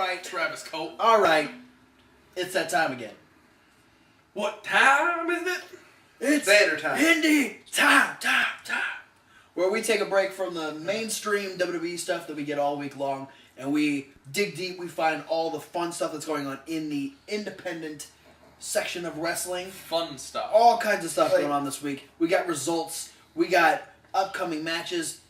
right. Travis Colt. All right. It's that time again. What time is it? It's Vader time. Indy time. Where we take a break from the mainstream WWE stuff that we get all week long, and we dig deep. We find all the fun stuff that's going on in the independent section of wrestling. Fun stuff. All kinds of stuff going on this week. We got results. We got upcoming matches.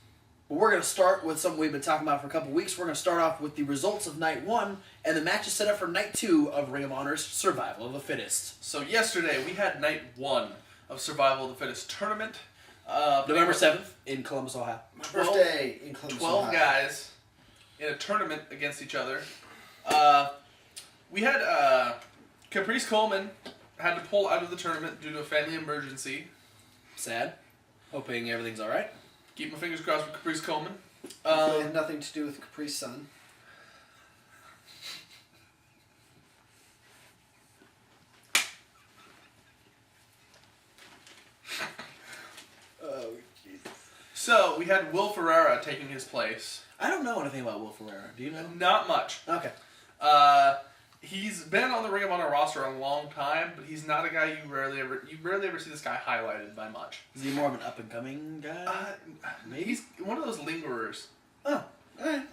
But we're going to start with something we've been talking about for a couple weeks. We're going to start off with the results of Night 1 and the matches set up for Night 2 of Ring of Honor's Survival of the Fittest. So yesterday we had Night 1 of Survival of the Fittest tournament. November 7th in Columbus, Ohio. My birthday in Columbus, 12 Ohio. guys in a tournament against each other. We had Caprice Coleman had to pull out of the tournament due to a family emergency. Sad. Hoping everything's all right. Keep my fingers crossed for Caprice Coleman. It had nothing to do with Caprice Sun. Oh, Jesus. So we had Will Ferreira taking his place. I don't know anything about Will Ferreira. Do you know? Not much. Okay. He's been on the Ring of Honor roster a long time, but he's not a guy you rarely ever see this guy highlighted by much. Is he more of an up and coming guy? Maybe he's one of those lingerers. Oh, alright.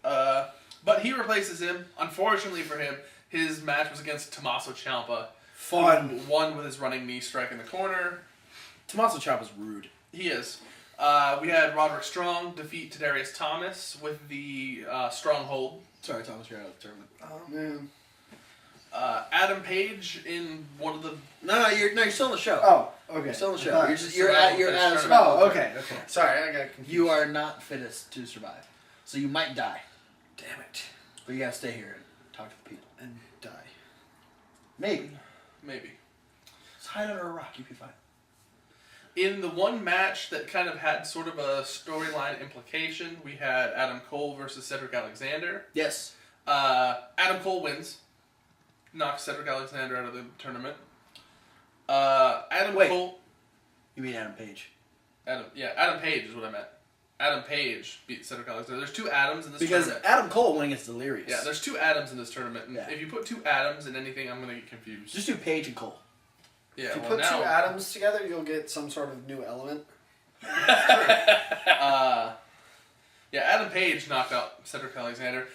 But he replaces him. Unfortunately for him, his match was against Tommaso Ciampa. Fun. Who won with his running knee strike in the corner. Tommaso Ciampa's rude. He is. We had Roderick Strong defeat Tadarius Thomas with the Stronghold. Sorry, Thomas, you're out of the tournament. Oh, man. Adam Page in one of the... No, you're still on the show. Oh, okay. You're still on the show. You're Survival at Fittest a tournament. Oh, okay. Sorry, I got confused. You are not fittest to survive. So you might die. Damn it. But you gotta stay here and talk to the people. And die. Maybe. Just hide under a rock, you'll be fine. In the one match that kind of had sort of a storyline implication, we had Adam Cole versus Cedric Alexander. Yes. Adam Cole wins. Knocks Cedric Alexander out of the tournament. Cole... You mean Adam Page? Adam Page is what I meant. Adam Page beat Cedric Alexander. There's two Adams in this tournament. Because Adam Cole went against Delirious. Yeah, there's two Adams in this tournament. And if you put two Adams in anything, I'm going to get confused. Just do Page and Cole. Yeah, if you put two atoms together, you'll get some sort of new element. Adam Page knocked out Cedric Alexander.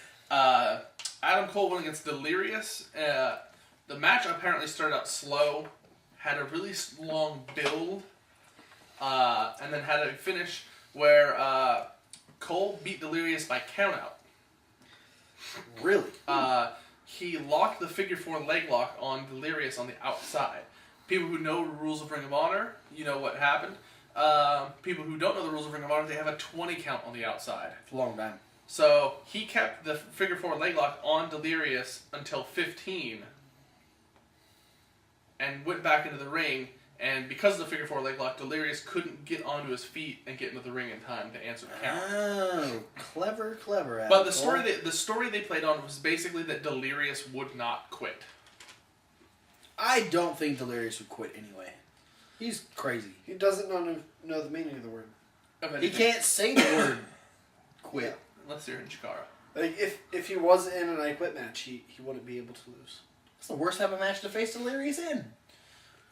Adam Cole went against Delirious. The match apparently started out slow, had a really long build, and then had a finish where Cole beat Delirious by countout. Really? He locked the figure 4 leg lock on Delirious on the outside. People who know the rules of Ring of Honor, you know what happened. People who don't know the rules of Ring of Honor, they have a 20 count on the outside. It's a long time. So he kept the figure 4 leg lock on Delirious until 15 and went back into the ring. And because of the figure 4 leg lock, Delirious couldn't get onto his feet and get into the ring in time to answer the count. Oh, clever, Adam But the Cole. story they played on was basically that Delirious would not quit. I don't think Delirious would quit anyway. He's crazy. He doesn't know the meaning of the word. He can't say the word quit. Yeah. Unless you're in Chikara. Like, if he was in an I Quit match, he wouldn't be able to lose. That's the worst type of match to face Delirious in.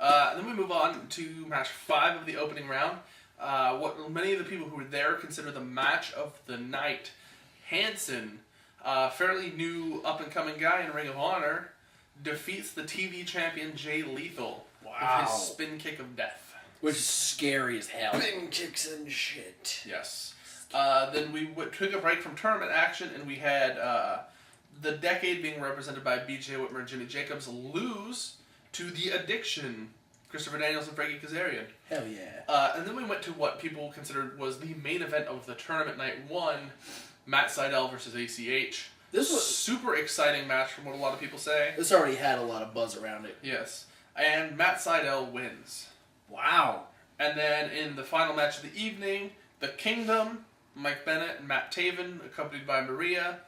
Then we move on to match 5 of the opening round. What many of the people who were there consider the match of the night. Hanson, fairly new up-and-coming guy in Ring of Honor, defeats the TV champion Jay Lethal with his spin kick of death. Which is scary as hell. Spin kicks and shit. Yes. Then we took a break from tournament action, and we had the Decade being represented by B.J. Whitmer and Jimmy Jacobs lose to the Addiction, Christopher Daniels and Frankie Kazarian. Hell yeah. And then we went to what people considered was the main event of the tournament night 1, Matt Sydal versus ACH. This was super exciting match from what a lot of people say. This already had a lot of buzz around it. Yes. And Matt Sydal wins. Wow. And then in the final match of the evening, The Kingdom, Mike Bennett and Matt Taven, accompanied by Maria,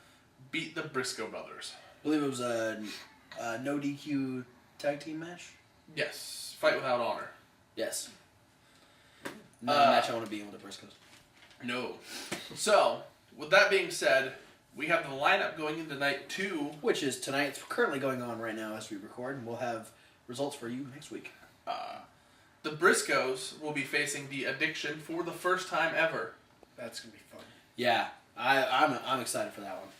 beat the Briscoe brothers. I believe it was a no DQ tag team match? Yes. Fight without honor. Yes. Not a match I want to be in with the Briscoes. No. So, with that being said, we have the lineup going into night 2. Which is tonight. It's currently going on right now as we record, and we'll have results for you next week. The Briscoes will be facing the Addiction for the first time ever. That's gonna be fun. Yeah, I'm excited for that one.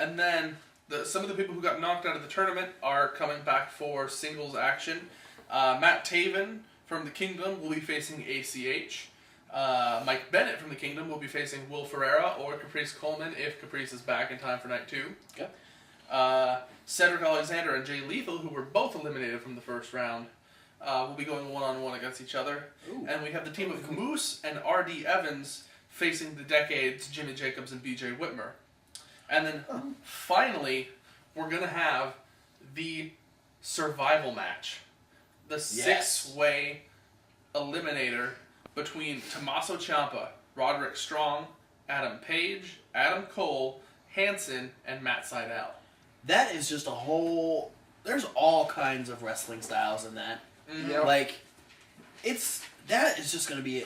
And then some of the people who got knocked out of the tournament are coming back for singles action. Matt Taven from the Kingdom will be facing ACH. Mike Bennett from the Kingdom will be facing Will Ferreira or Caprice Coleman if Caprice is back in time for night 2. Okay. Cedric Alexander and Jay Lethal, who were both eliminated from the first round, will be going one-on-one against each other. Ooh. And we have the team of Moose and R.D. Evans facing the Decades, Jimmy Jacobs and B.J. Whitmer. And then finally, we're going to have the survival match. The 6-way eliminator between Tommaso Ciampa, Roderick Strong, Adam Page, Adam Cole, Hanson, and Matt Sydal. That is just a whole... There's all kinds of wrestling styles in that. Mm-hmm. Yep. Like, that is just going to be...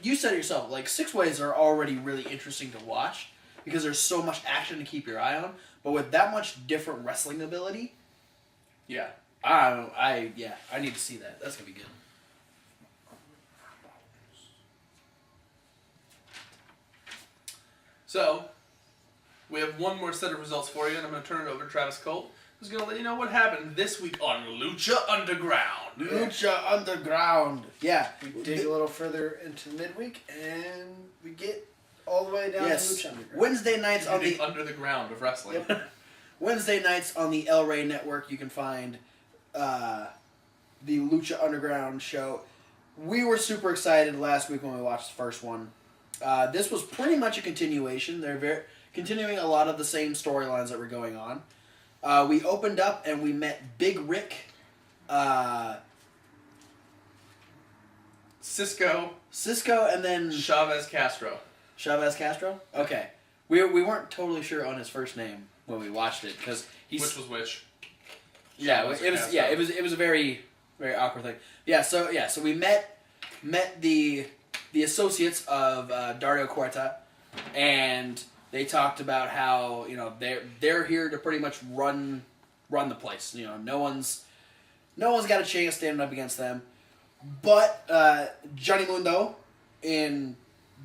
you said it yourself, like, 6-ways are already really interesting to watch because there's so much action to keep your eye on. But with that much different wrestling ability... Yeah. I need to see that. That's going to be good. So, we have one more set of results for you, and I'm going to turn it over to Travis Colt, who's going to let you know what happened this week on Lucha Underground. Lucha Underground. Yeah. We dig a little further into midweek, and we get all the way down to Lucha Underground. Wednesday nights on the... Under the ground of wrestling. Yep. Wednesday nights on the El Rey Network, you can find the Lucha Underground show. We were super excited last week when we watched the first one. This was pretty much a continuation. They're continuing a lot of the same storylines that were going on. We opened up and we met Big Rick, Cisco, and then Chavez Castro. Chavez Castro. Okay, we weren't totally sure on his first name when we watched it because he's Which was which? yeah Chavez it was Castro. yeah it was a very awkward thing. So we met the associates of Dario Cuarta, and they talked about how they're here to pretty much run the place. No one's got a chance standing up against them, but Johnny Mundo in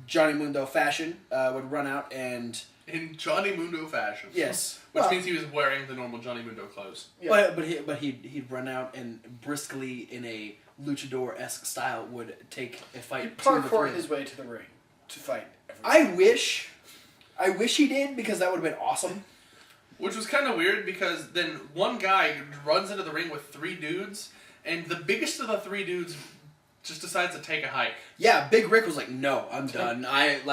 Johnny Mundo fashion would run out and In Johnny Mundo fashion. yes, Which means he was wearing the normal Johnny Mundo clothes. Yeah. but he'd run out and briskly in a luchador-esque style would take a fight. He to the parkoured ring. his way to the ring to fight. I wish he did because that would have been awesome. Which was kind of weird because then one guy runs into the ring with 3 dudes, and the biggest of the 3 dudes just decides to take a hike. Yeah, Big Rick was like, "No, I'm done. I am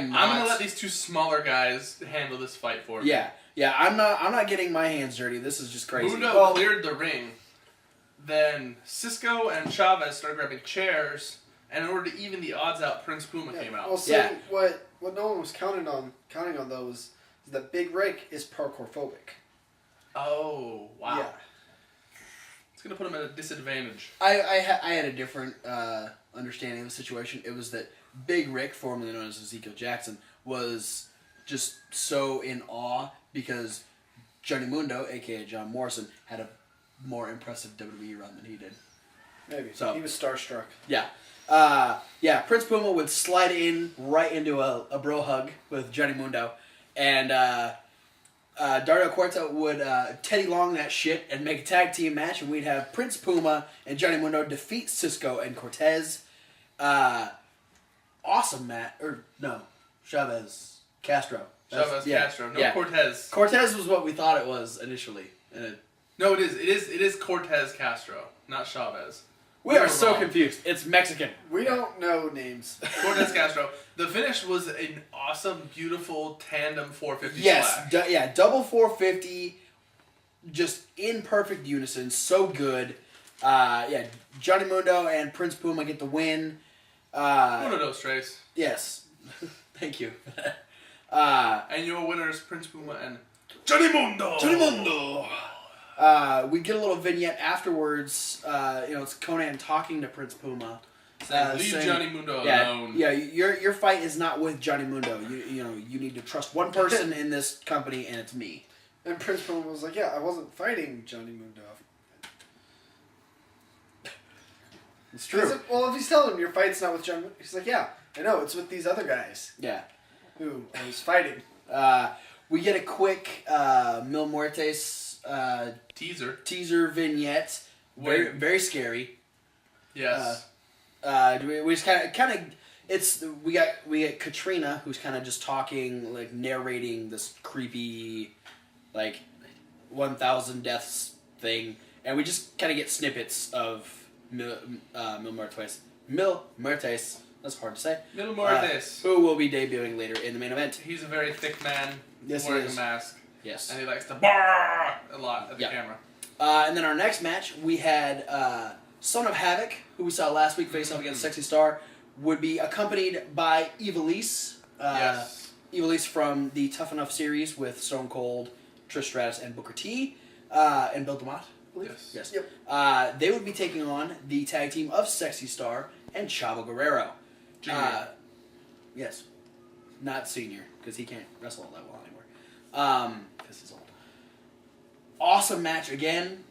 not. I'm gonna let these 2 smaller guys handle this fight for me. Yeah. I'm not getting my hands dirty. This is just crazy." Mundo cleared the ring. Then Cisco and Chavez started grabbing chairs, and in order to even the odds out, Prince Puma came out. Well, see, what no one was counting on though is that Big Rick is parkour phobic. Oh, wow. Yeah. It's going to put him at a disadvantage. I had a different understanding of the situation. It was that Big Rick, formerly known as Ezekiel Jackson, was just so in awe because Johnny Mundo, a.k.a. John Morrison, had a more impressive WWE run than he did. Maybe. So he was starstruck. Yeah. Prince Puma would slide in right into a bro hug with Johnny Mundo, and Dario Cuarta would Teddy Long that shit and make a tag team match, and we'd have Prince Puma and Johnny Mundo defeat Cisco and Cortez. Awesome Chavez Castro. Castro. No, Cortez. Cortez was what we thought it was initially. No, it is. It is Cortez Castro, not Chavez. We are so confused. It's Mexican. We don't know names. Cortez Castro. The finish was an awesome, beautiful tandem 450 Yes, splash. double 450, just in perfect unison, so good. Johnny Mundo and Prince Puma get the win. Uno, dos, tres. Yes, thank you. And your winners, Prince Puma and Johnny Mundo. Johnny Mundo. We get a little vignette afterwards. It's Conan talking to Prince Puma, Leave Johnny Mundo yeah, alone. Yeah, your fight is not with Johnny Mundo. You need to trust one person in this company, and it's me. And Prince Puma was like, yeah, I wasn't fighting Johnny Mundo. It's true. Well, if he's telling him your fight's not with Johnny Mundo, he's like, yeah, I know, it's with these other guys. Yeah. Who I was fighting. We get a quick Mil Muertes teaser vignette. Very, very scary. Yes. We just kind of we get Katrina, who's kind of just talking, like narrating this creepy, like 1,000 deaths thing, and we just kind of get snippets of Mil Muertes. Mil Muertes. That's hard to say. Mil Muertes. Who will be debuting later in the main event. He's a very thick man Yes, wearing he is. a mask. Yes. And he likes to bar a lot at the camera. And then our next match, we had Son of Havoc, who we saw last week face off against Sexy Star, would be accompanied by Ivelisse. Yes. Ivelisse from the Tough Enough series with Stone Cold, Trish Stratus, and Booker T, and Bill DeMott. Yes. Yep. They would be taking on the tag team of Sexy Star and Chavo Guerrero. Junior. Yes. Not senior, because he can't wrestle all that well anymore. Because he's old. Awesome match again.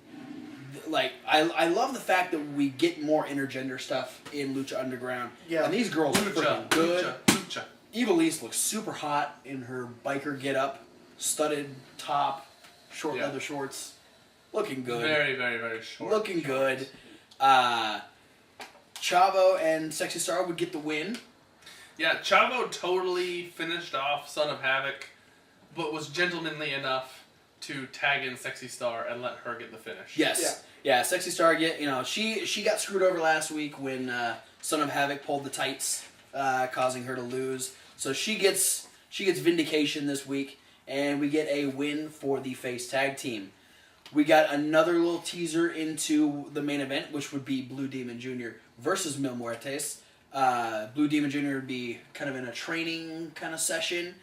Like, I love the fact that we get more intergender stuff in Lucha Underground. Yeah. And these girls are freaking good. Lucha. Ivelisse looks super hot in her biker getup, studded top, short leather shorts. Looking good. Very, very, very short. Looking good. Chavo and Sexy Star would get the win. Yeah, Chavo totally finished off Son of Havoc, but was gentlemanly enough to tag in Sexy Star and let her get the finish. Yes. Yeah, Sexy Star she got screwed over last week when Son of Havoc pulled the tights, causing her to lose. So she gets vindication this week, and we get a win for the face tag team. We got another little teaser into the main event, which would be Blue Demon Jr. versus Mil Muertes. Blue Demon Jr. would be kind of in a training kind of session.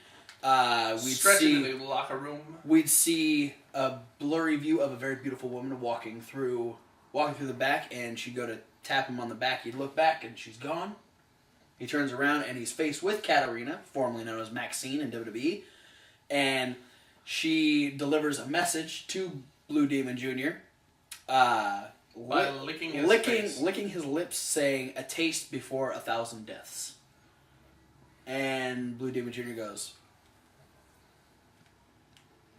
Stretching in the locker room. We'd see a blurry view of a very beautiful woman walking through the back, and she'd go to tap him on the back. He'd look back, and she's gone. He turns around, and he's faced with Katarina, formerly known as Maxine in WWE, and she delivers a message to Blue Demon Jr. By licking his lips, saying, "A taste before 1,000 deaths." And Blue Demon Jr. goes,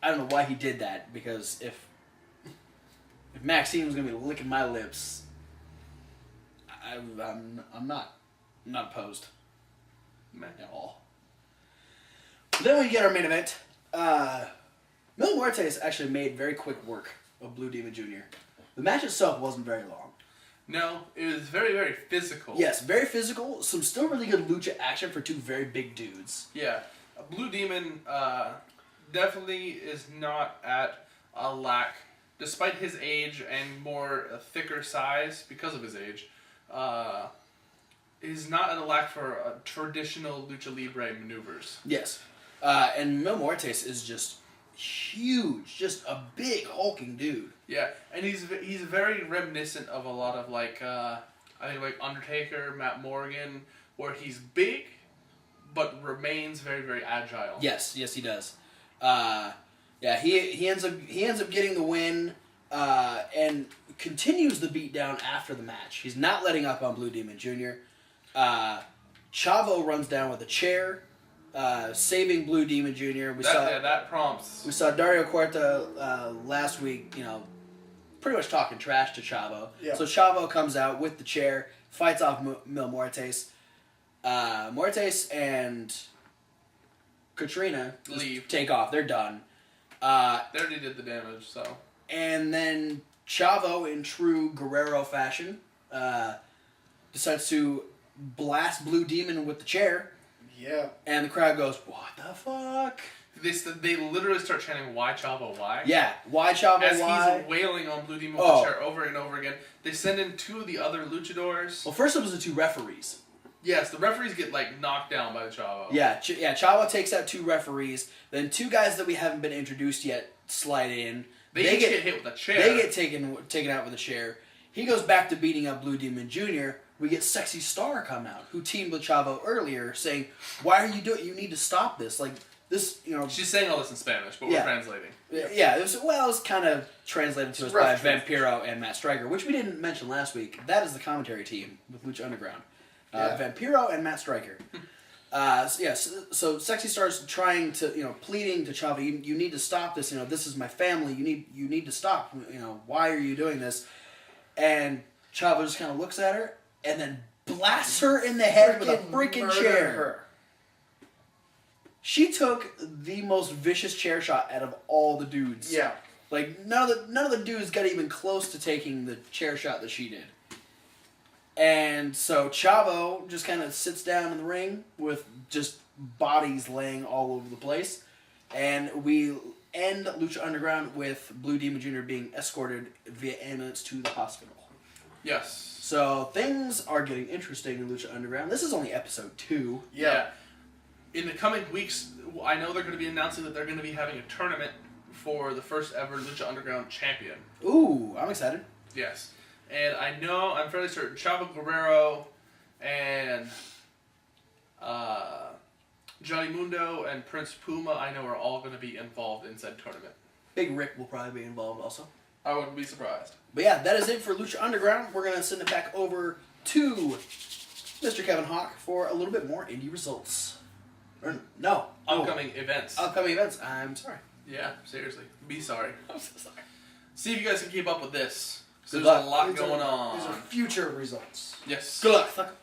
I don't know why he did that, because if Maxine was going to be licking my lips, I'm not opposed at all. Then we get our main event. Mil Muertes actually made very quick work of Blue Demon Jr. The match itself wasn't very long. No, it was very, very physical. Yes, very physical. Some still really good lucha action for two very big dudes. Yeah. Blue Demon definitely is not at a lack, despite his age and a thicker size because of his age, is not at a lack for traditional lucha libre maneuvers. Yes. And Mil Muertes is just huge, just a big hulking dude. Yeah, and he's very reminiscent of a lot of I think like Undertaker, Matt Morgan, where he's big, but remains very, very agile. Yes, he does. He ends up getting the win, and continues the beatdown after the match. He's not letting up on Blue Demon Jr. Chavo runs down with a chair, saving Blue Demon Jr. That prompts. We saw Dario Cuerta last week, pretty much talking trash to Chavo. Yeah. So Chavo comes out with the chair, fights off Mil Muertes. Muertes and Katrina take off. They're done. They already did the damage, so. And then Chavo, in true Guerrero fashion, decides to blast Blue Demon with the chair. Yeah. And the crowd goes, "What the fuck?" They literally start chanting, "Why Chavo, why?" Yeah, why Chavo, As why? he's wailing on Blue Demon with the chair over and over again. They send in two of the other luchadors. Well, first it was the two referees. Yes, the referees get knocked down by the Chavo. Yeah, Chavo takes out two referees. Then two guys that we haven't been introduced yet slide in. They get hit with a chair. They get taken out with a chair. He goes back to beating up Blue Demon Jr. we get Sexy Star come out, who teamed with Chavo earlier, saying, "Why are you doing? You need to stop this. Like this, you know." She's saying all this in Spanish, but we're translating. Yeah, it was kind of translated to us by Vampiro and Matt Striker, which we didn't mention last week. That is the commentary team with Lucha Underground. Vampiro and Matt Striker. So Sexy Star's trying to, pleading to Chavo, you need to stop this. This is my family. You need to stop. Why are you doing this? And Chavo just kind of looks at her and then blasts her in the head with a freaking chair. She took the most vicious chair shot out of all the dudes. Yeah. Like, none of the dudes got even close to taking the chair shot that she did. And so Chavo just kind of sits down in the ring with just bodies laying all over the place. And we end Lucha Underground with Blue Demon Jr. being escorted via ambulance to the hospital. Yes. So things are getting interesting in Lucha Underground. This is only episode 2. Yeah. In the coming weeks, I know they're going to be announcing that they're going to be having a tournament for the first ever Lucha Underground champion. Ooh, I'm excited. Yes. And I'm fairly certain Chavo Guerrero and Johnny Mundo and Prince Puma, I know, are all going to be involved in said tournament. Big Rick will probably be involved also. I wouldn't be surprised. But yeah, that is it for Lucha Underground. We're going to send it back over to Mr. Kevin Hawk for a little bit more indie results. Upcoming events. Upcoming events. I'm sorry. Yeah, seriously. Be sorry. I'm so sorry. See if you guys can keep up with this. Good There's luck. a lot going on. These are future results. Yes. Good luck.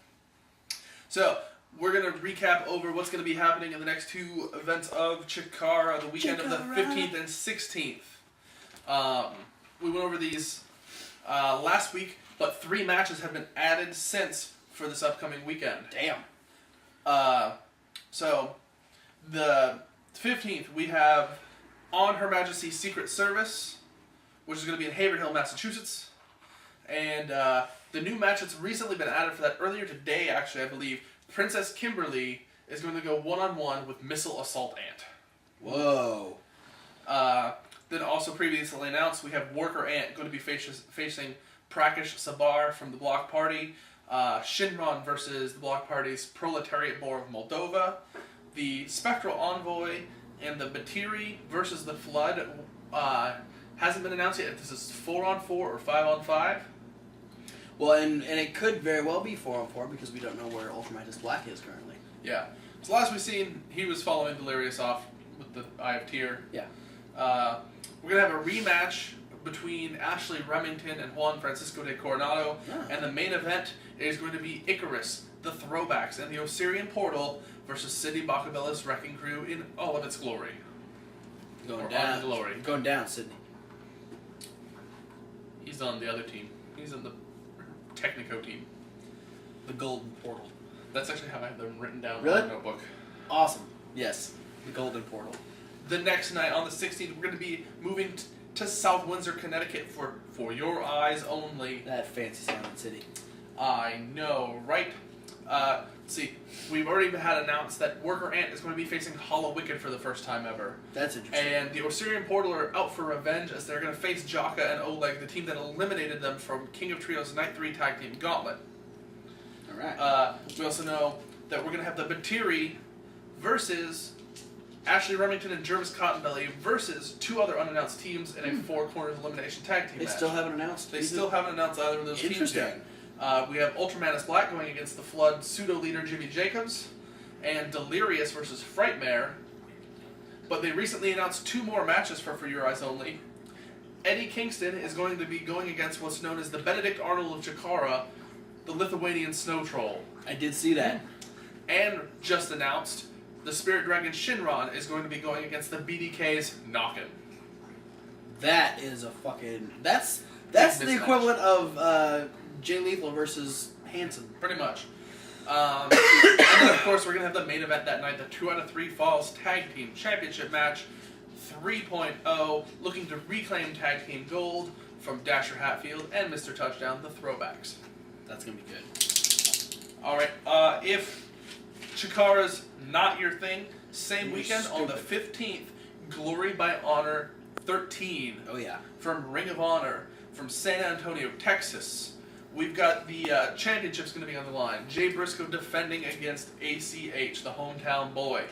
So, we're going to recap over what's going to be happening in the next 2 events of Chikara, the weekend of the 15th and 16th. We went over these last week, but 3 matches have been added since for this upcoming weekend. Damn. So, the 15th, we have On Her Majesty's Secret Service, which is going to be in Haverhill, Massachusetts. And the new match that's recently been added for that earlier today, actually, I believe, Princess Kimberly is going to go one-on-one with Missile Assault Ant. Whoa. Then also previously announced, we have Worker Ant going to be facing Prakash Sabar from the Block Party. Shinron versus the Block Party's Proletariat Boar of Moldova. The Spectral Envoy and the Batiri versus the Flood hasn't been announced yet if this is 4-on-4 or 5-on-5. Well, and it could very well be 4-on-4 because we don't know where Ultramantis Black is currently. Yeah. So last we've seen, he was following Delirious off with the Eye of Tyr. Yeah. We're going to have a rematch between Ashley Remington and Juan Francisco de Coronado. Yeah. And the main event is going to be Icarus, the Throwbacks, and the Osirian Portal versus Sidney Bacabella's Wrecking Crew in all of its glory. Going Or down. on glory. Going down, Sydney. He's on the other team. He's on the Technico team. The Golden Portal. That's actually how I have them written down Really? in my notebook. Awesome. Yes. The Golden Portal. The next night, on the 16th, we're going to be moving to South Windsor, Connecticut for Your Eyes Only. That fancy sounding city. I know, right? Let's see. We've already had announced that Worker Ant is going to be facing Hollow Wicked for the first time ever. That's interesting. And the Osirian Portal are out for revenge as they're going to face Jaka and Oleg, the team that eliminated them from King of Trios Night 3 Tag Team Gauntlet. Alright. We also know that we're going to have the Batiri versus Ashley Remington and Jervis Cottonbelly versus 2 other unannounced teams in a 4-corners elimination tag team They match. still haven't announced. They still haven't announced either of those teams Interesting. yet. We have Ultramanus Black going against the Flood pseudo-leader Jimmy Jacobs, and Delirious versus Frightmare. But they recently announced 2 more matches for Your Eyes Only. Eddie Kingston is going to be going against what's known as the Benedict Arnold of Chikara, the Lithuanian Snow Troll. I did see that. And just announced, the Spirit Dragon Shinron is going to be going against the BDK's Knockin'. That is a fucking... That's Big the mismatch. equivalent of Jay Lethal versus Hanson. Pretty much. And then, of course, we're going to have the main event that night, the 2 out of 3 Falls Tag Team Championship match 3.0, looking to reclaim Tag Team Gold from Dasher Hatfield and Mr. Touchdown, the Throwbacks. That's going to be good. All right, if Chikara's not your thing, same You're weekend on the 15th, Glory by Honor 13 Oh, yeah. from Ring of Honor from San Antonio, Texas, we've got the championships going to be on the line. Jay Briscoe defending against ACH, the hometown boy.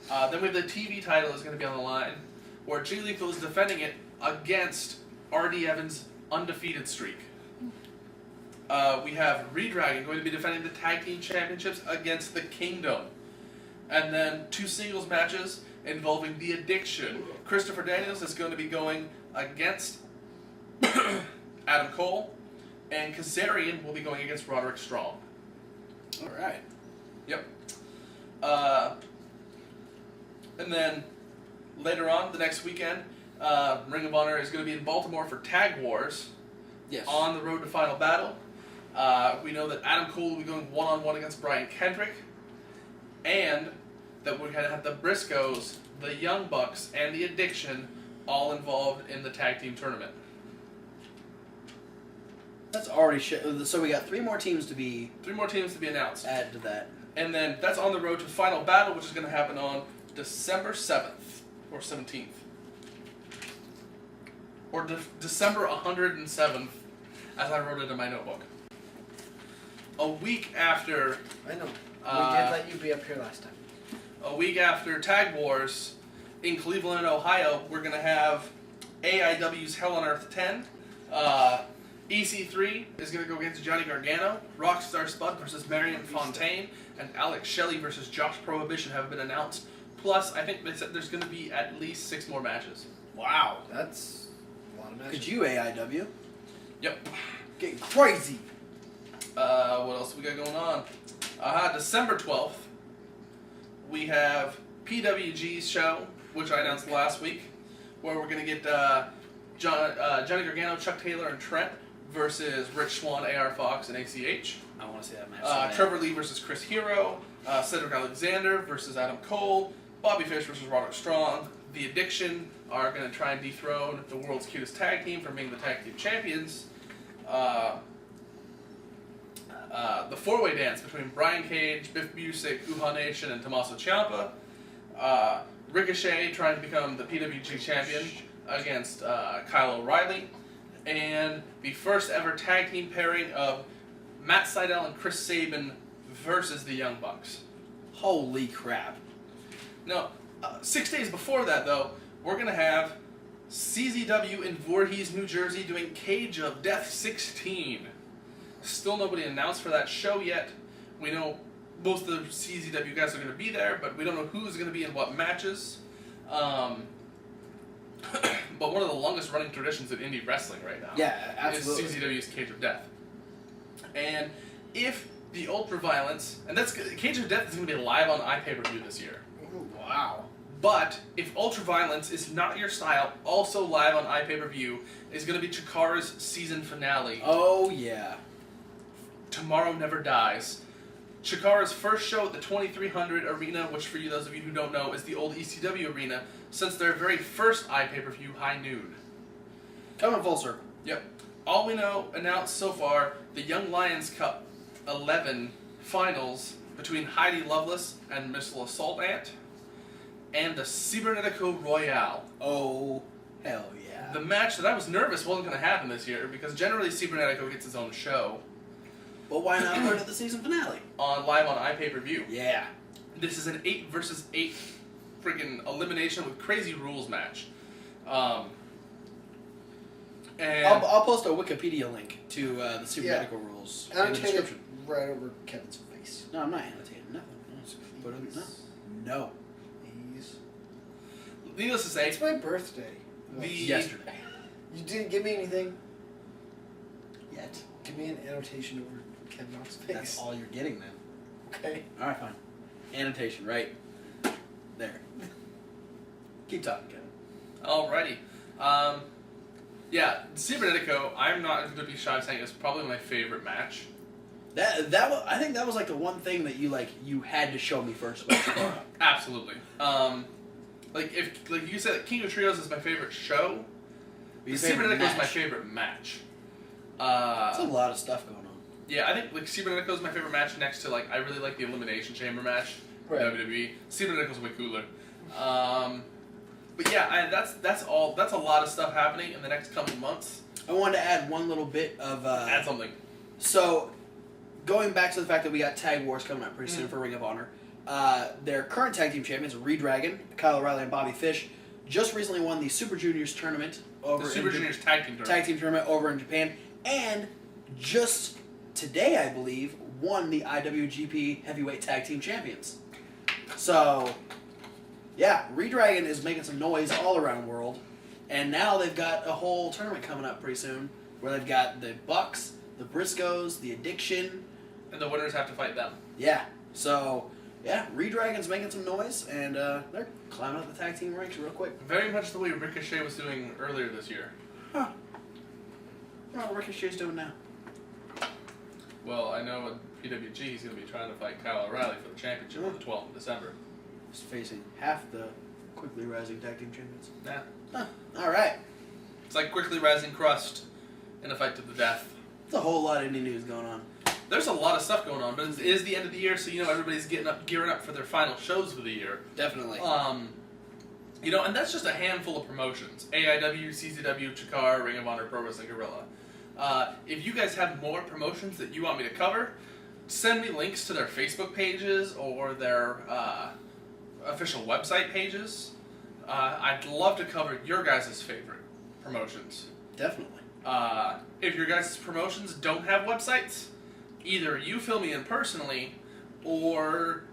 Then we have the TV title is going to be on the line, where Jay Lethal is defending it against R.D. Evans' undefeated streak. We have Redragon going to be defending the tag team championships against the Kingdom. And then 2 singles matches involving The Addiction. Christopher Daniels is going to be going against Adam Cole, and Kazarian will be going against Roderick Strong. All right. Yep. And then later on, the next weekend, Ring of Honor is going to be in Baltimore for Tag Wars. Yes. On the road to Final Battle. We know that Adam Cole will be going one-on-one against Brian Kendrick, and that we're going to have the Briscoes, the Young Bucks, and the Addiction all involved in the tag team tournament. That's already so we got 3 more teams to be 3 more teams to be announced. added to that. And then that's on the road to Final Battle, which is going to happen on December 7th or 17th. Or December 107th, as I wrote it in my notebook. A week after... I know. We did let you be up here last time. A week after Tag Wars in Cleveland, Ohio, we're going to have AIW's Hell on Earth 10. EC3 is going to go against Johnny Gargano. Rockstar Spud versus Marion Fontaine. And Alex Shelley versus Josh Prohibition have been announced. Plus, I think they said there's going to be at least 6 more matches. Wow. That's a lot of matches. Could you AIW? Yep. Getting crazy. What else we got going on? December 12th, we have PWG's show, which I announced last week, where we're going to get Johnny Gargano, Chuck Taylor, and Trent versus Rich Swann, AR Fox, and ACH. I want to see that match. Trevor Lee versus Chris Hero, Cedric Alexander versus Adam Cole, Bobby Fish versus Roderick Strong. The Addiction are going to try and dethrone the world's cutest tag team from being the tag team champions. The 4-way dance between Brian Cage, Biff Busick, Uhaa Nation, and Tommaso Ciampa. Ricochet trying to become the PWG champion against Kyle O'Reilly. And the first ever tag team pairing of Matt Sydal and Chris Sabin versus the Young Bucks. Holy crap. Now, 6 days before that, though, we're going to have CZW in Voorhees, New Jersey, doing Cage of Death 16. Still nobody announced for that show yet. We know most of the CZW guys are going to be there, but we don't know who's going to be in what matches. But one of the longest running traditions in indie wrestling right now absolutely. is CZW's Cage of Death. And if the Ultraviolence, and that's Cage of Death is going to be live on iPay-per-view this year. Ooh, wow. But if Ultraviolence is not your style, also live on iPay-per-view, is going to be Chikara's season finale. Oh, yeah. Tomorrow Never Dies. Chikara's first show at the 2300 Arena, which for you, those of you who don't know, is the old ECW Arena, since their very first iPay-per-view, High Noon. Coming full circle. Yep. All we know announced so far, the Young Lions Cup 11 finals between Heidi Lovelace and Missile Assault Ant, and the Cibernetico Royale. Oh, hell yeah. The match that I was nervous wasn't going to happen this year, because generally Cibernetico gets his own show. But why not put it at the season finale? Live on iPay-per-view. Yeah. This is an 8 versus 8 freaking elimination with crazy rules match. And I'll post a Wikipedia link to the Super Medical rules in the Annotate it description. right over Kevin's face. No, I'm not annotating nothing. Put it, no. Please. needless to say, It's my birthday. Yesterday. You didn't give me anything. Yet. Give me an annotation over Kevin's face. That's all you're getting then. Okay. Alright, fine. Annotation, right there. Keep talking, Kevin. alrighty. Yeah, Cibernetico, I'm not going to be shy of saying it's probably my favorite match. That was, I think that was like the one thing that you had to show me first. Absolutely. If you said King of Trios is my favorite show, Cibernetico is my favorite match. That's a lot of stuff going on. Yeah, I think Cibernetico is my favorite match next to I really like the Elimination Chamber match. Right. WWE. Cibernetico's way cooler. But yeah, that's a lot of stuff happening in the next coming months. I wanted to add one little bit of... Add something. So, going back to the fact that we got Tag Wars coming up pretty soon for Ring of Honor, their current tag team champions, Redragon, Kyle O'Reilly, and Bobby Fish, just recently won the Super Juniors tournament over The Super Juniors tag team tournament. Tag team tournament over in Japan, and just today, I believe, won the IWGP Heavyweight Tag Team Champions. So, yeah, Redragon is making some noise all around the world, and now they've got a whole tournament coming up pretty soon, where they've got the Bucks, the Briscoes, the Addiction. And the winners have to fight them. Yeah, so, yeah, Redragon's making some noise, and they're climbing up the tag team ranks real quick. Very much the way Ricochet was doing earlier this year. Huh. I don't know what Ricochet's doing now. Well, I know at PWG he's going to be trying to fight Kyle O'Reilly for the championship on the 12th of December. He's facing half the quickly rising tag team champions. Yeah. Huh. All right. It's like quickly rising crust in a fight to the death. There's a whole lot of indie news going on. There's a lot of stuff going on, but it is the end of the year, so everybody's gearing up for their final shows for the year. Definitely. And that's just a handful of promotions: AIW, CZW, Chikara, Ring of Honor, Pro Wrestling Guerrilla. If you guys have more promotions that you want me to cover, send me links to their Facebook pages or their official website pages. I'd love to cover your guys' favorite promotions. Definitely. If your guys' promotions don't have websites, either you fill me in personally or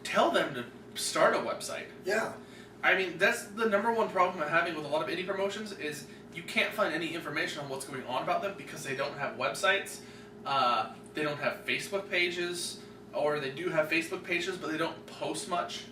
tell them to start a website. Yeah. I mean, that's the number one problem I'm having with a lot of indie promotions is you can't find any information on what's going on about them because they don't have websites, they don't have Facebook pages, or they do have Facebook pages but they don't post much.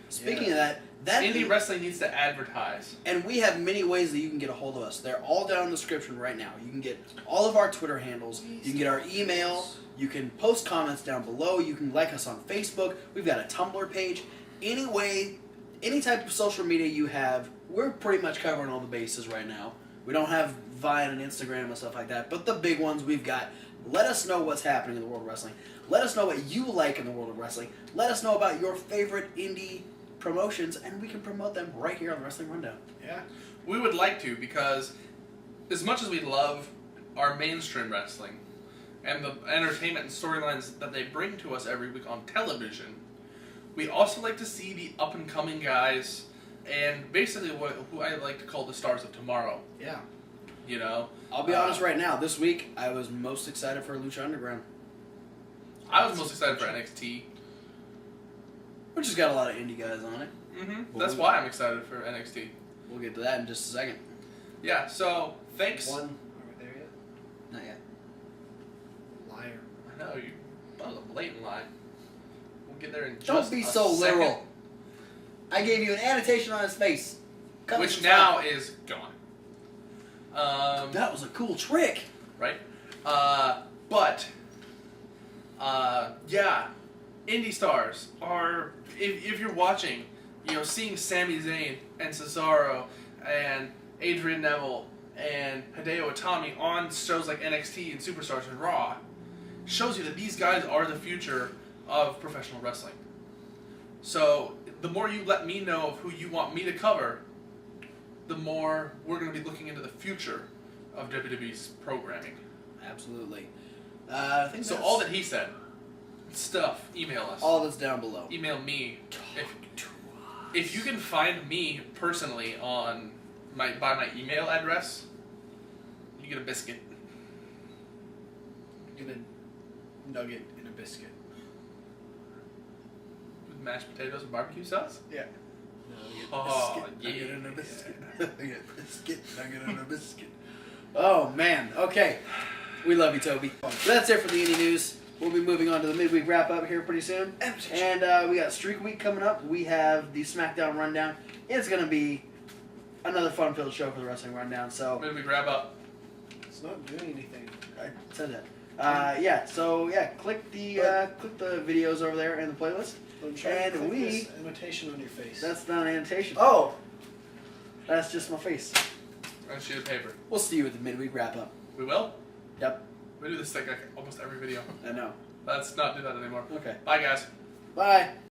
Speaking of that Indie wrestling needs to advertise. And we have many ways that you can get a hold of us. They're all down in the description right now. You can get all of our Twitter handles. You can get our email. You can post comments down below. You can like us on Facebook. We've got a Tumblr page. Any type of social media you have, we're pretty much covering all the bases right now. We don't have Vine and Instagram and stuff like that, but the big ones we've got. Let us know what's happening in the world of wrestling. Let us know what you like in the world of wrestling. Let us know about your favorite indie promotions, and we can promote them right here on the Wrestling Rundown. Yeah. We would like to, because as much as we love our mainstream wrestling and the entertainment and storylines that they bring to us every week on television, we also like to see the up-and-coming guys and basically who I like to call the stars of tomorrow. Yeah. I'll be honest right now. This week, I was most excited for Lucha Underground. I was most excited for NXT. Which has got a lot of indie guys on it. Mm-hmm. That's why I'm excited for NXT. We'll get to that in just a second. Yeah, so, thanks. Are we there yet? Not yet. Liar. I know, that was a blatant lie. We'll get there in just Don't be so second. literal. I gave you an annotation on his face. Which now is gone. That was a cool trick. Right? Yeah. Indie stars are, if you're watching, seeing Sami Zayn and Cesaro and Adrian Neville and Hideo Itami on shows like NXT and Superstars and Raw, shows you that these guys are the future of professional wrestling. So the more you let me know of who you want me to cover, the more we're going to be looking into the future of WWE's programming. Absolutely. I think So all that he said, stuff, email us. All that's down below. Email me. If you can find me personally by my email address, you get a biscuit. You get a nugget and a biscuit. With mashed potatoes and barbecue sauce? Yeah. Nugget and a biscuit. Nugget, biscuit, nugget and a biscuit. Oh, man. Okay. We love you, Toby. So that's it for the indie news. We'll be moving on to the midweek wrap-up here pretty soon. And we got Streak Week coming up. We have the SmackDown Rundown. It's going to be another fun-filled show for the Wrestling Rundown. So Midweek wrap-up. It's not doing anything. I said that. Click the videos over there in the playlist. And this annotation on your face. That's not an annotation. Oh! That's just my face. And a sheet of paper. We'll see you at the midweek wrap-up. We will? Yep. We do this like almost every video. I know. Let's not do that anymore. Okay. Bye, guys. Bye.